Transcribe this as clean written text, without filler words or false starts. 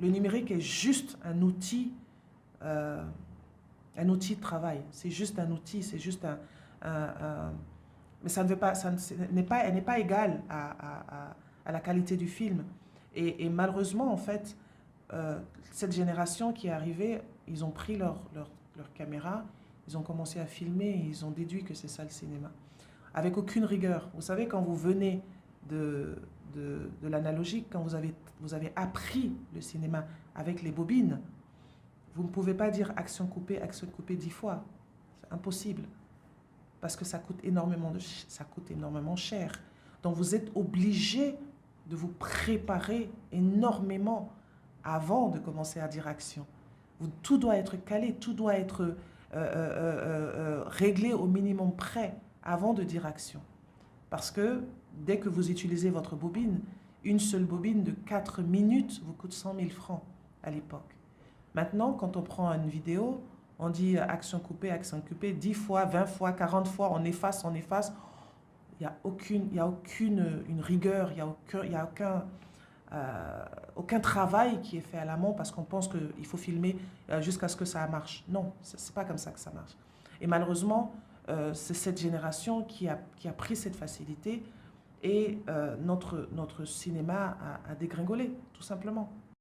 le numérique est juste un outil de travail. C'est juste un outil, c'est juste mais ça ne veut pas, elle n'est pas égale à la qualité du film. Et malheureusement, en fait, cette génération qui est arrivée, ils ont pris leur caméra, ils ont commencé à filmer et ils ont déduit que c'est ça le cinéma. Avec aucune rigueur. Vous savez, quand vous venez de l'analogique, quand vous avez appris le cinéma avec les bobines, vous ne pouvez pas dire action coupée 10 fois. C'est impossible. Parce que ça coûte énormément cher. Donc vous êtes obligé de vous préparer énormément avant de commencer à dire action. Tout doit être calé, tout doit être réglé au minimum près avant de dire action. Parce que dès que vous utilisez votre bobine, une seule bobine de 4 minutes vous coûte 100 000 francs à l'époque. Maintenant, quand on prend une vidéo, on dit action coupée, 10 fois, 20 fois, 40 fois, on efface. Il n'y a aucune une rigueur, il n'y a aucun travail qui est fait à l'amont parce qu'on pense qu'il faut filmer jusqu'à ce que ça marche. Non, ce n'est pas comme ça que ça marche. Et malheureusement, c'est cette génération qui a pris cette facilité et notre cinéma a dégringolé, tout simplement.